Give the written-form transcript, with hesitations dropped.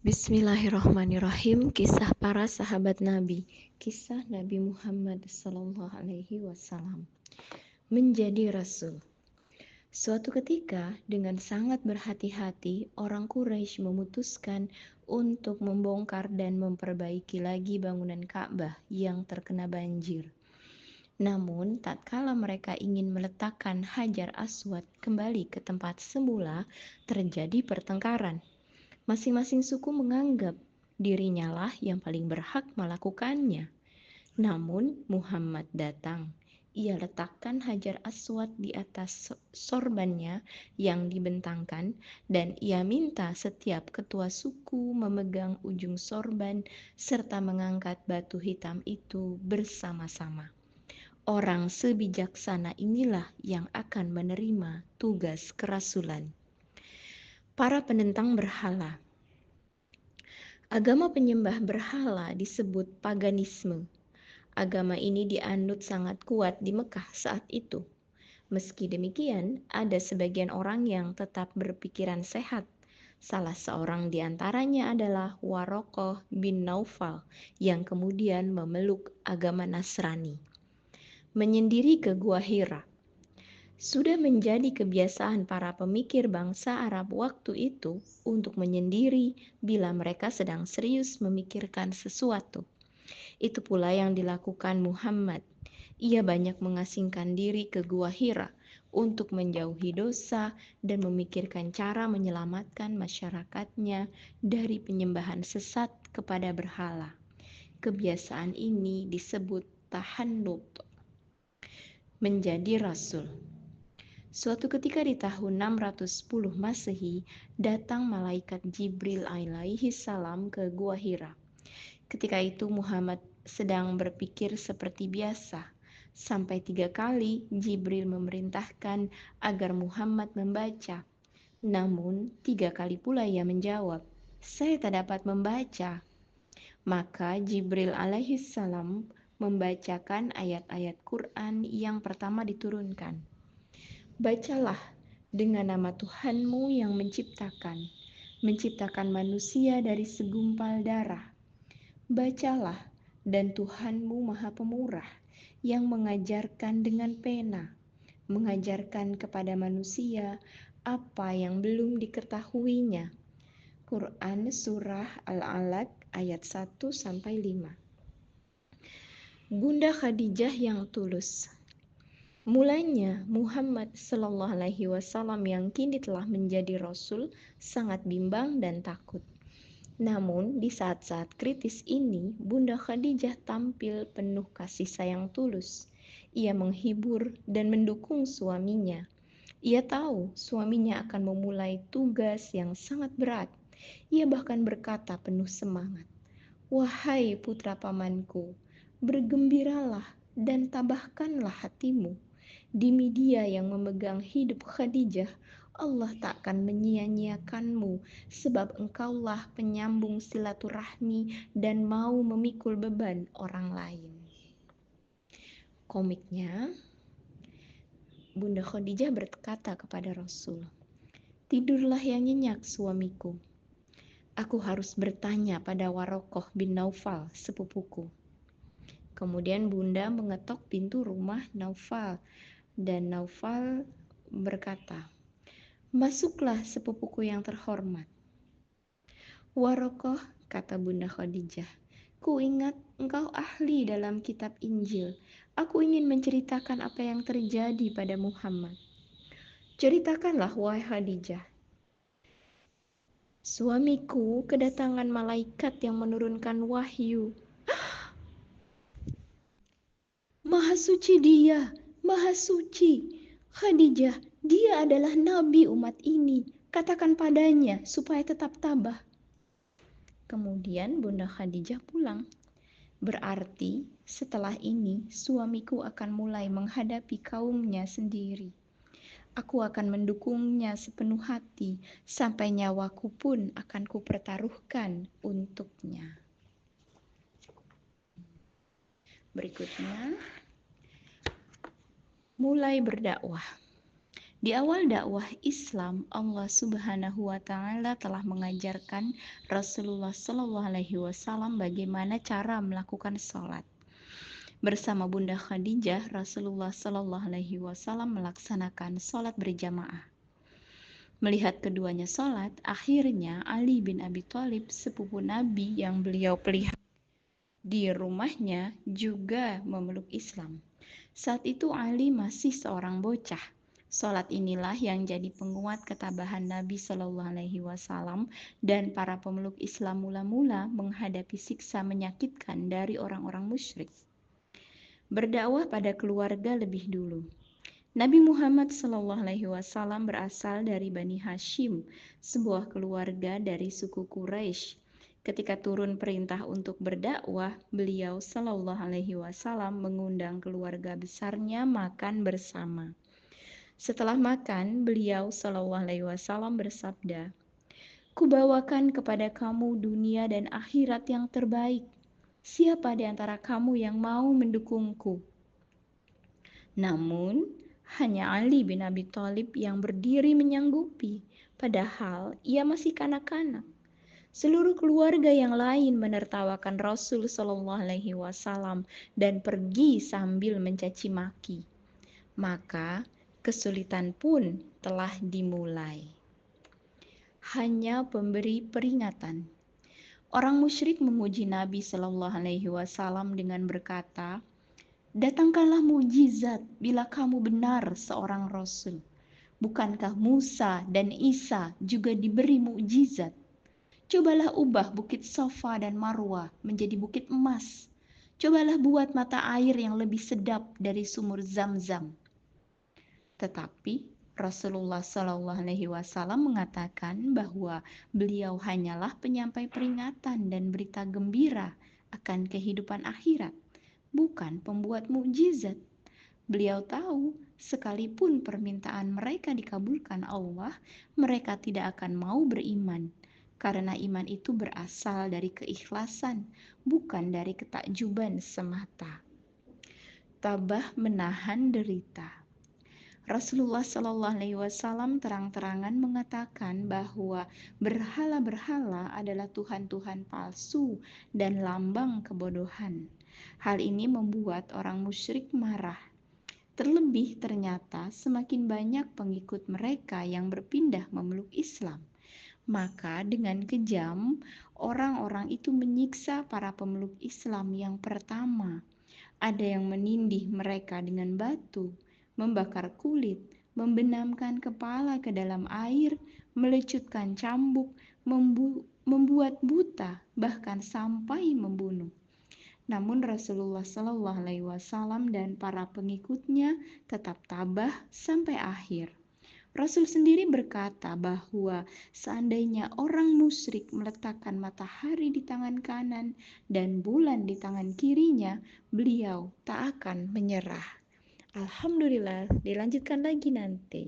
Bismillahirrahmanirrahim. Kisah para sahabat Nabi. Kisah Nabi Muhammad SAW menjadi Rasul. Suatu ketika, dengan sangat berhati-hati, orang Quraisy memutuskan untuk membongkar dan memperbaiki lagi bangunan Ka'bah yang terkena banjir. Namun, tatkala mereka ingin meletakkan Hajar Aswad kembali ke tempat semula, terjadi pertengkaran. Masing-masing suku menganggap dirinya lah yang paling berhak melakukannya. Namun Muhammad datang. Ia letakkan Hajar Aswad di atas sorbannya yang dibentangkan dan ia minta setiap ketua suku memegang ujung sorban serta mengangkat batu hitam itu bersama-sama. Orang sebijaksana inilah yang akan menerima tugas kerasulan. Para penentang berhala. Agama penyembah berhala disebut paganisme. Agama ini dianut sangat kuat di Mekah saat itu. Meski demikian, ada sebagian orang yang tetap berpikiran sehat. Salah seorang di antaranya adalah Warokoh bin Naufal yang kemudian memeluk agama Nasrani. Menyendiri ke Gua Hira. Sudah menjadi kebiasaan para pemikir bangsa Arab waktu itu untuk menyendiri bila mereka sedang serius memikirkan sesuatu. Itu pula yang dilakukan Muhammad. Ia banyak mengasingkan diri ke Gua Hira untuk menjauhi dosa dan memikirkan cara menyelamatkan masyarakatnya dari penyembahan sesat kepada berhala. Kebiasaan ini disebut tahannut. Menjadi Rasul. Suatu ketika di tahun 610 Masehi, datang malaikat Jibril alaihi salam ke Gua Hira. Ketika itu Muhammad sedang berpikir seperti biasa. Sampai 3 kali Jibril memerintahkan agar Muhammad membaca. Namun 3 kali pula ia menjawab, "Saya tak dapat membaca." Maka Jibril alaihi salam membacakan ayat-ayat Quran yang pertama diturunkan. Bacalah dengan nama Tuhanmu yang menciptakan manusia dari segumpal darah. Bacalah, dan Tuhanmu Maha Pemurah, yang mengajarkan dengan pena, mengajarkan kepada manusia apa yang belum diketahuinya. Quran Surah Al-Alaq ayat 1-5. Bunda Khadijah yang tulus. Mulanya Muhammad SAW yang kini telah menjadi Rasul sangat bimbang dan takut. Namun di saat-saat kritis ini Bunda Khadijah tampil penuh kasih sayang tulus. Ia menghibur dan mendukung suaminya. Ia tahu suaminya akan memulai tugas yang sangat berat. Ia bahkan berkata penuh semangat, "Wahai putra pamanku, bergembiralah dan tabahkanlah hatimu. Demi Dia yang memegang hidup Khadijah, Allah tak akan menyia-nyiakanmu, sebab engkaulah penyambung silaturahmi dan mau memikul beban orang lain." Komiknya, Bunda Khadijah berkata kepada Rasul, "Tidurlah yang nyenyak suamiku. Aku harus bertanya pada Warokoh bin Naufal, sepupuku." Kemudian Bunda mengetok pintu rumah Naufal dan Naufal berkata, "Masuklah sepupuku yang terhormat." "Warokoh," kata Bunda Khadijah, "ku ingat engkau ahli dalam kitab Injil. Aku ingin menceritakan apa yang terjadi pada Muhammad." "Ceritakanlah, wahai Khadijah." "Suamiku kedatangan malaikat yang menurunkan wahyu. Maha suci Dia, Maha suci. Khadijah, Dia adalah nabi umat ini. Katakan padanya supaya tetap tabah." Kemudian Bunda Khadijah pulang. Berarti setelah ini suamiku akan mulai menghadapi kaumnya sendiri. Aku akan mendukungnya sepenuh hati sampai nyawaku pun akan kupertaruhkan untuknya. Berikutnya, mulai berdakwah. Di awal dakwah Islam, Allah Subhanahu wa taala telah mengajarkan Rasulullah Shallallahu alaihi wasallam bagaimana cara melakukan sholat. Bersama Bunda Khadijah, Rasulullah Shallallahu alaihi wasallam melaksanakan sholat berjamaah. Melihat keduanya sholat, akhirnya Ali bin Abi Thalib, sepupu Nabi yang beliau pelihara di rumahnya, juga memeluk Islam. Saat itu Ali masih seorang bocah. Sholat inilah yang jadi penguat ketabahan Nabi Shallallahu Alaihi Wasallam dan para pemeluk Islam mula-mula menghadapi siksa menyakitkan dari orang-orang musyrik. Berdakwah pada keluarga lebih dulu. Nabi Muhammad Shallallahu Alaihi Wasallam berasal dari Bani Hashim, sebuah keluarga dari suku Quraisy. Ketika turun perintah untuk berdakwah, beliau Shallallahu Alaihi Wasallam mengundang keluarga besarnya makan bersama. Setelah makan, beliau Shallallahu Alaihi Wasallam bersabda, "Kubawakan kepada kamu dunia dan akhirat yang terbaik. Siapa di antara kamu yang mau mendukungku?" Namun, hanya Ali bin Abi Thalib yang berdiri menyanggupi, padahal ia masih kanak-kanak. Seluruh keluarga yang lain menertawakan Rasul Shallallahu Alaihi Wasallam dan pergi sambil mencaci maki. Maka kesulitan pun telah dimulai. Hanya pemberi peringatan. Orang musyrik menguji Nabi Shallallahu Alaihi Wasallam dengan berkata, "Datangkanlah mukjizat bila kamu benar seorang Rasul. Bukankah Musa dan Isa juga diberi mukjizat? Cobalah ubah bukit Safa dan Marwah menjadi bukit emas. Cobalah buat mata air yang lebih sedap dari sumur Zam-Zam." Tetapi Rasulullah Shallallahu Alaihi Wasallam mengatakan bahwa beliau hanyalah penyampai peringatan dan berita gembira akan kehidupan akhirat, bukan pembuat mukjizat. Beliau tahu, sekalipun permintaan mereka dikabulkan Allah, mereka tidak akan mau beriman. Karena iman itu berasal dari keikhlasan, bukan dari ketakjuban semata. Tabah menahan derita. Rasulullah Shallallahu Alaihi Wasallam terang-terangan mengatakan bahwa berhala-berhala adalah tuhan-tuhan palsu dan lambang kebodohan. Hal ini membuat orang musyrik marah. Terlebih ternyata semakin banyak pengikut mereka yang berpindah memeluk Islam. Maka dengan kejam, orang-orang itu menyiksa para pemeluk Islam yang pertama. Ada yang menindih mereka dengan batu, membakar kulit, membenamkan kepala ke dalam air, melecutkan cambuk, membuat buta, bahkan sampai membunuh. Namun Rasulullah Shallallahu Alaihi Wasallam dan para pengikutnya tetap tabah sampai akhir. Rasul sendiri berkata bahwa seandainya orang musyrik meletakkan matahari di tangan kanan dan bulan di tangan kirinya, beliau tak akan menyerah. Alhamdulillah, dilanjutkan lagi nanti.